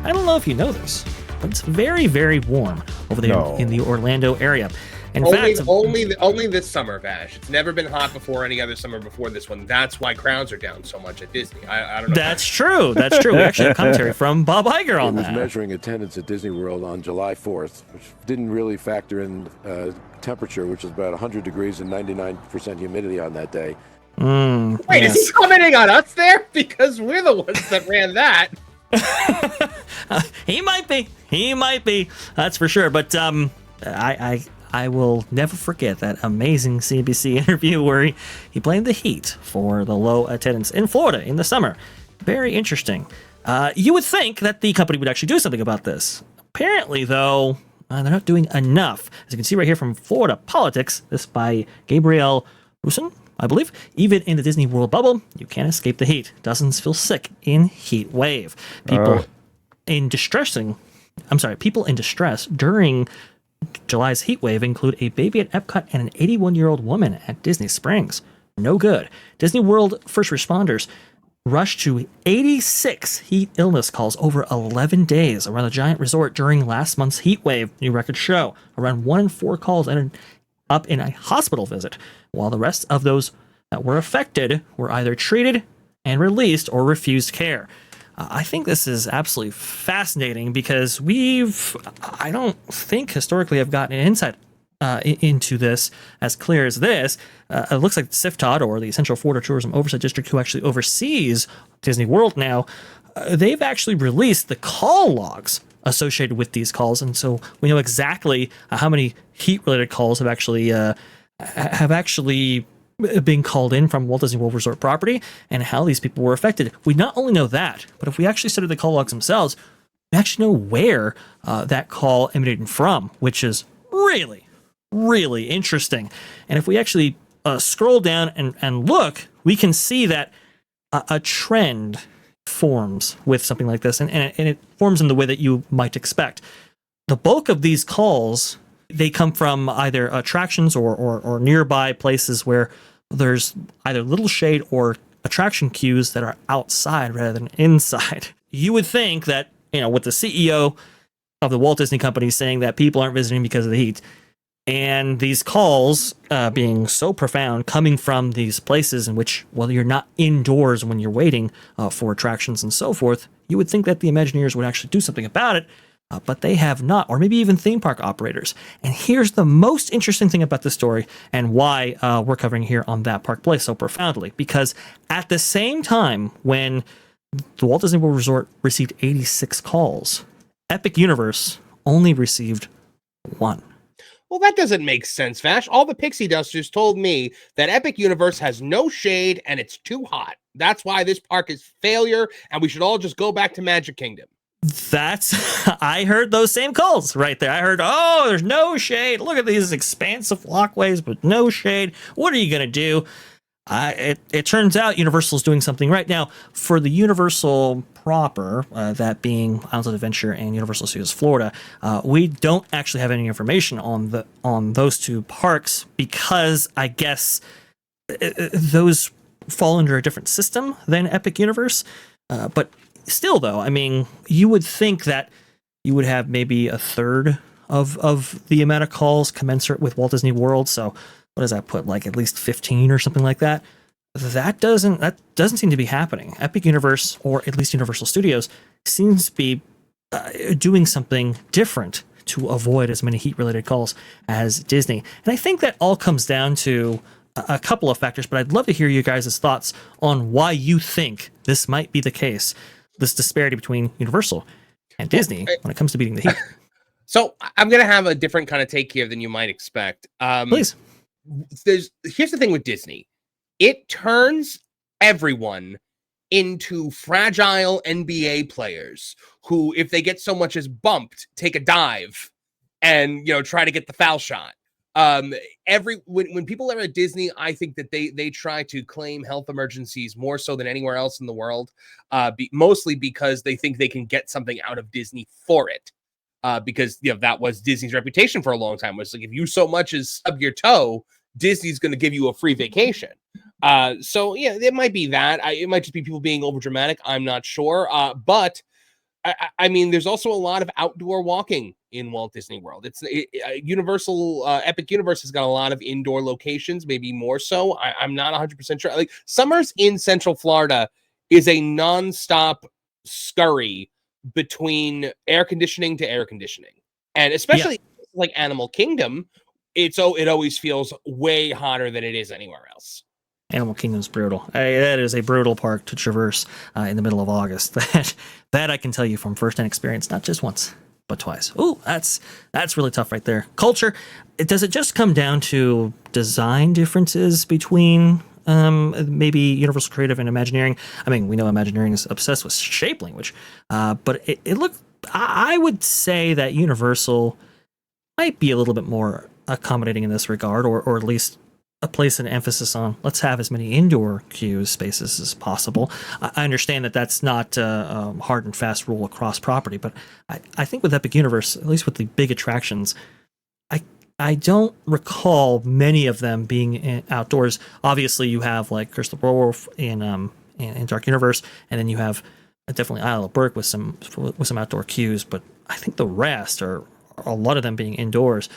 I don't know if you know this, but it's very, very warm over there in the Orlando area. In fact, only this summer, Vash. It's never been hot before any other summer before this one. That's why crowds are down so much at Disney. I don't know. That's true. That's true. We actually have commentary from Bob Iger on that. It was measuring attendance at Disney World on July 4th, which didn't really factor in temperature, which is about 100 degrees and 99% humidity on that day. Wait, is he commenting on us there? Because we're the ones that ran that. He might be. That's for sure. But I will never forget that amazing CNBC interview where he blamed the heat for the low attendance in Florida in the summer. Very interesting. You would think that the company would actually do something about this. Apparently, though, they're not doing enough. As you can see right here from Florida Politics, this by Gabriel Rusin, I believe. Even in the Disney World bubble, you can't escape the heat. Dozens feel sick in heat wave. People in distress during July's heat wave include a baby at Epcot and an 81-year-old woman at Disney Springs. No good. Disney World first responders rushed to 86 heat illness calls over 11 days around the giant resort during last month's heat wave. New records show around 1 in 4 calls ended up in a hospital visit, while the rest of those that were affected were either treated and released or refused care. I think this is absolutely fascinating because I don't think historically have gotten an insight into this as clear as this. It looks like CFTOD, or the Central Florida Tourism Oversight District, who actually oversees Disney World now, they've actually released the call logs associated with these calls, and so we know exactly how many heat-related calls have actually being called in from Walt Disney World Resort property and how these people were affected. We not only know that, but if we actually study the call logs themselves, we actually know where that call emanated from, which is really, really interesting. And if we actually scroll down and look, we can see that a trend forms with something like this, and it forms in the way that you might expect. The bulk of these calls, they come from either attractions or nearby places where there's either little shade or attraction queues that are outside rather than inside. You would think that, with the CEO of the Walt Disney Company saying that people aren't visiting because of the heat, and these calls being so profound coming from these places in which, you're not indoors when you're waiting for attractions and so forth, you would think that the Imagineers would actually do something about it. But they have not, or maybe even theme park operators. And here's the most interesting thing about this story and why we're covering here on That Park Place so profoundly. Because at the same time when the Walt Disney World Resort received 86 calls, Epic Universe only received 1. Well, that doesn't make sense, Vash. All the pixie dusters told me that Epic Universe has no shade and it's too hot. That's why this park is failure and we should all just go back to Magic Kingdom. I heard those same calls right there. I heard, there's no shade. Look at these expansive walkways, but no shade. What are you going to do? It turns out Universal is doing something right now. For the Universal proper, that being Islands of Adventure and Universal Studios Florida, we don't actually have any information on those two parks because I guess those fall under a different system than Epic Universe. But still, though, you would think that you would have maybe a third of the amount of calls commensurate with Walt Disney World. So what does that put, like at least 15 or something like that? That doesn't seem to be happening. Epic Universe, or at least Universal Studios, seems to be doing something different to avoid as many heat-related calls as Disney. And I think that all comes down to a couple of factors, but I'd love to hear you guys' thoughts on why you think this might be the case, this disparity between Universal and Disney when it comes to beating the heat. So I'm going to have a different kind of take here than you might expect. Please. Here's the thing with Disney. It turns everyone into fragile NBA players who, if they get so much as bumped, take a dive and, try to get the foul shot. When people are at Disney, I think that they try to claim health emergencies more so than anywhere else in the world, mostly because they think they can get something out of Disney for it. Because that was Disney's reputation for a long time, was like, if you so much as stub your toe, Disney's going to give you a free vacation. So yeah, it might be that. It might just be people being over dramatic. I'm not sure. But I mean, there's also a lot of outdoor walking in Walt Disney World. Universal Epic Universe has got a lot of indoor locations, maybe more so. I'm not 100% sure. Like summers in Central Florida is a nonstop scurry between air conditioning to air conditioning, and especially like Animal Kingdom, it always feels way hotter than it is anywhere else. Animal Kingdom's brutal. That is a brutal park to traverse in the middle of August. That I can tell you from firsthand experience, not just once, but twice. Ooh, that's really tough right there. Culture, does it just come down to design differences between maybe Universal Creative and Imagineering? I mean, we know Imagineering is obsessed with shape language, but it looked. I would say that Universal might be a little bit more accommodating in this regard, or at least place an emphasis on let's have as many indoor queue spaces as possible. I understand that that's not a hard and fast rule across property, but I think with Epic Universe, at least with the big attractions, I don't recall many of them being outdoors. Obviously, you have like Crystal Werewolf in Dark Universe, and then you have definitely Isle of Berk with some outdoor queues. But I think the rest are a lot of them being indoors.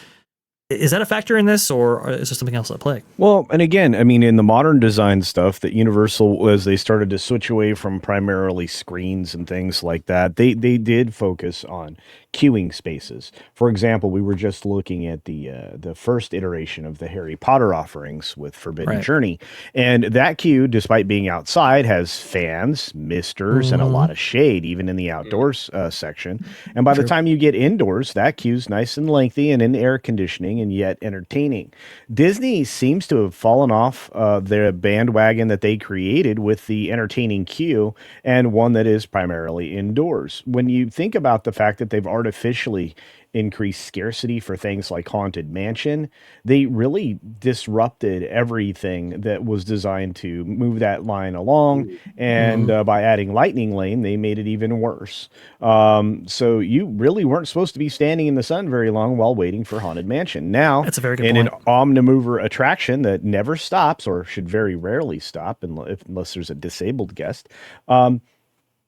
Is that a factor in this, or is there something else at play? Well, and again, I mean, in the modern design stuff that Universal, as they started to switch away from primarily screens and things like that, they did focus on queuing spaces. For example, we were just looking at the first iteration of the Harry Potter offerings with Forbidden Journey, and that queue, despite being outside, has fans, misters, and a lot of shade, even in the outdoors section. And by the time you get indoors, that queue's nice and lengthy and in air conditioning and yet entertaining. Disney seems to have fallen off their bandwagon that they created with the entertaining queue and one that is primarily indoors. When you think about the fact that they've artificially increased scarcity for things like Haunted Mansion, they really disrupted everything that was designed to move that line along. And by adding Lightning Lane, they made it even worse. So you really weren't supposed to be standing in the sun very long while waiting for Haunted Mansion. Now, that's a very good in point. an Omnimover attraction that never stops, or should very rarely stop unless there's a disabled guest,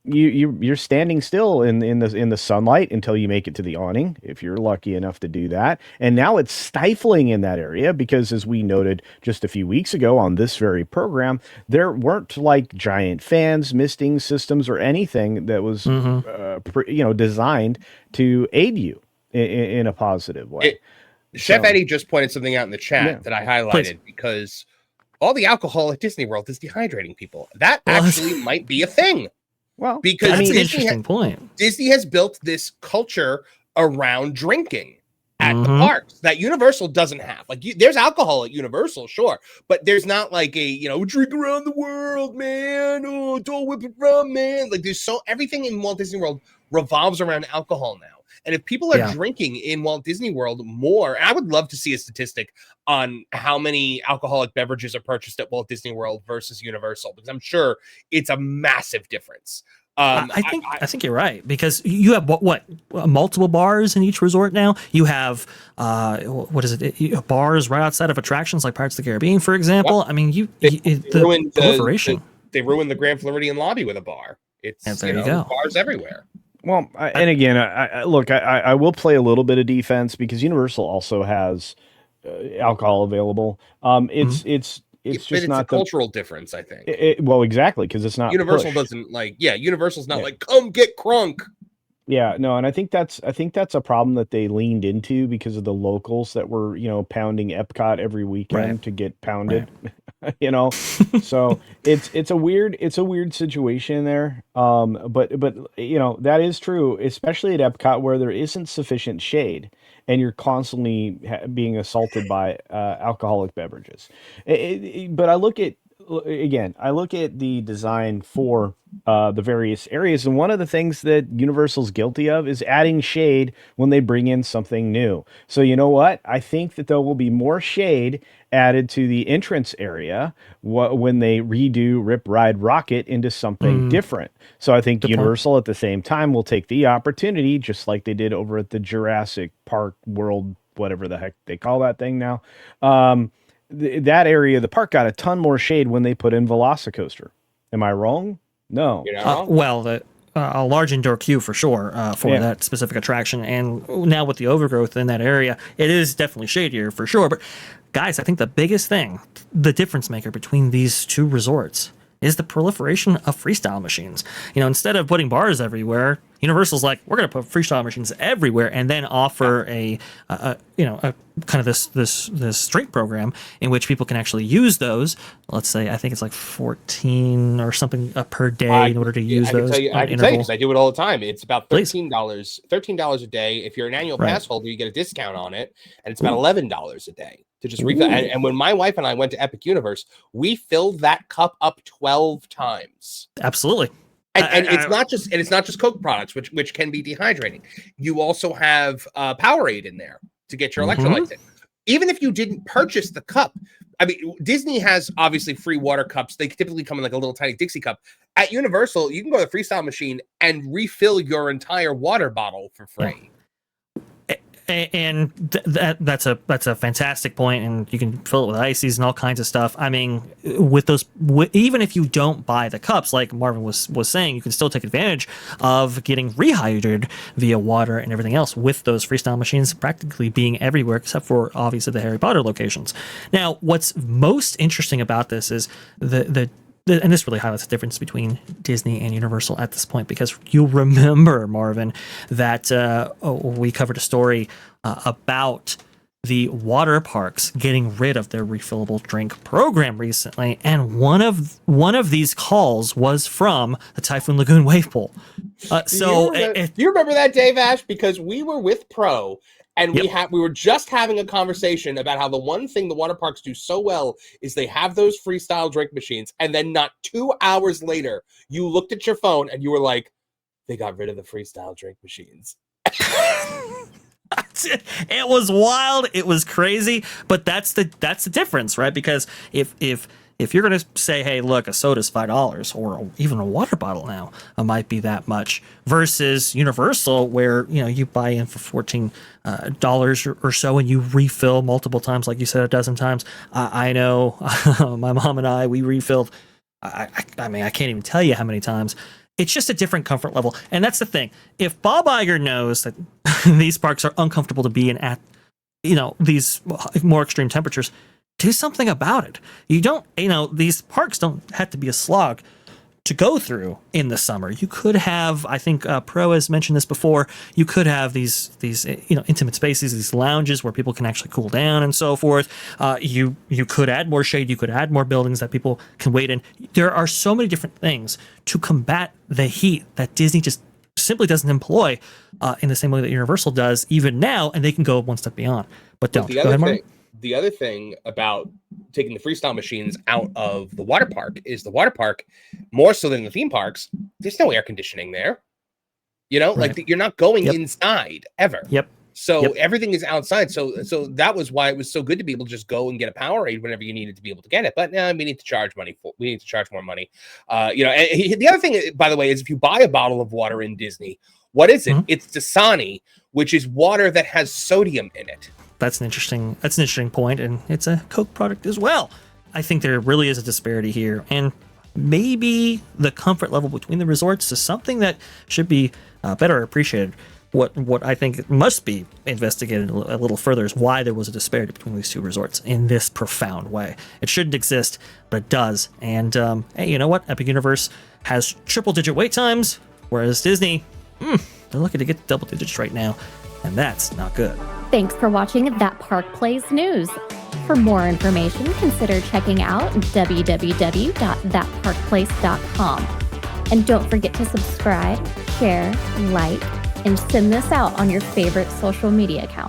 you're standing still in the sunlight until you make it to the awning, if you're lucky enough to do that. And now it's stifling in that area because, as we noted just a few weeks ago on this very program, there weren't like giant fans, misting systems, or anything that was designed to aid you in a positive way. Chef Eddie just pointed something out in the chat that I highlighted because all the alcohol at Disney World is dehydrating people. That actually might be a thing. Well, because that's an interesting point. Disney has built this culture around drinking at the parks that Universal doesn't have. Like, there's alcohol at Universal, sure, but there's not like a drink around the world, man. Oh, don't whip it rum, man. Like, there's everything in Walt Disney World revolves around alcohol now. And if people are drinking in Walt Disney World more, and I would love to see a statistic on how many alcoholic beverages are purchased at Walt Disney World versus Universal, because I'm sure it's a massive difference. I think you're right, because you have what multiple bars in each resort now. You have what is it? Bars right outside of attractions like Pirates of the Caribbean, for example. I mean, the proliferation. They ruined the Grand Floridian lobby with a bar. It's there you go. Bars everywhere. Well, and again, I will play a little bit of defense because Universal also has alcohol available. It's just not a cultural difference, I think. Well, exactly, because it's not Universal pushed. doesn't Universal's not like come get crunk. Yeah, no, and I think that's a problem that they leaned into because of the locals that were pounding Epcot every weekend to get pounded. So it's a weird situation there. But that is true, especially at Epcot where there isn't sufficient shade and you're constantly being assaulted by alcoholic beverages. But I look at the design for the various areas, and one of the things that Universal's guilty of is adding shade when they bring in something new. So you know what? I think that there will be more shade added to the entrance area when they redo Rip Ride Rocket into something different. So I think Universal at the same time will take the opportunity, just like they did over at the Jurassic Park World, whatever the heck they call that thing now. That area of the park got a ton more shade when they put in Velocicoaster. Am I wrong? No. a large indoor queue for sure for that specific attraction. And now with the overgrowth in that area, it is definitely shadier for sure. But guys, I think the biggest thing, the difference maker between these two resorts is the proliferation of freestyle machines. Instead of putting bars everywhere, Universal's like, we're going to put freestyle machines everywhere and then offer a kind of this drink program in which people can actually use those. Let's say, I think it's like 14 or something per day in order to use those. I can tell you because I do it all the time. It's about $13 a day. If you're an annual pass holder, you get a discount on it, and it's about $11 a day to just refill. And when my wife and I went to Epic Universe, we filled that cup up 12 times. Absolutely. And it's not just Coke products, which can be dehydrating. You also have Powerade in there to get your electrolytes in. Even if you didn't purchase the cup, I mean, Disney has obviously free water cups. They typically come in like a little tiny Dixie cup. At Universal, you can go to the freestyle machine and refill your entire water bottle for free. And that's a fantastic point, and you can fill it with ices and all kinds of stuff. I mean, with those, even if you don't buy the cups, like Marvin was saying, you can still take advantage of getting rehydrated via water and everything else with those freestyle machines practically being everywhere except for obviously the Harry Potter locations. Now, what's most interesting about this is and this really highlights the difference between Disney and Universal at this point, because you'll remember, Marvin, that we covered a story about the water parks getting rid of their refillable drink program recently, and one of these calls was from the Typhoon Lagoon wave pool. Do you remember that, Dave Ash? Because we were with Pro. And we were just having a conversation about how the one thing the water parks do so well is they have those freestyle drink machines. And then not 2 hours later, you looked at your phone and you were like, they got rid of the freestyle drink machines. It was wild. It was crazy. But that's the difference, right? Because if you're going to say, hey, look, a soda's $5 or even a water bottle now might be that much versus Universal where, you buy in for $14 or so and you refill multiple times, like you said, a dozen times. I know my mom and I, we refilled. I mean, I can't even tell you how many times. It's just a different comfort level. And that's the thing. If Bob Iger knows that these parks are uncomfortable to be in at, these more extreme temperatures, do something about it. You don't, these parks don't have to be a slog to go through in the summer. You could have, I think Pro has mentioned this before, you could have these intimate spaces, these lounges where people can actually cool down and so forth. You could add more shade. You could add more buildings that people can wait in. There are so many different things to combat the heat that Disney just simply doesn't employ in the same way that Universal does even now, and they can go one step beyond. But don't. Go ahead, Martin. The other thing about taking the freestyle machines out of the water park is the water park, more so than the theme parks, there's no air conditioning there. Like you're not going inside ever. So everything is outside. So that was why it was so good to be able to just go and get a Powerade whenever you needed to be able to get it. But now we need to charge money we need to charge more money. And the other thing, by the way, is if you buy a bottle of water in Disney, what is it? It's Dasani, which is water that has sodium in it. That's an interesting point, and it's a Coke product as well. I think there really is a disparity here, and maybe the comfort level between the resorts is something that should be better appreciated. What I think must be investigated a little further is why there was a disparity between these two resorts in this profound way. It shouldn't exist, but it does. And hey, you know what? Epic Universe has triple-digit wait times, whereas Disney, they're looking to get double digits right now, and that's not good. Thanks for watching That Park Plays News. For more information, consider checking out www.thatparkplace.com. And don't forget to subscribe, share, like, and send this out on your favorite social media account.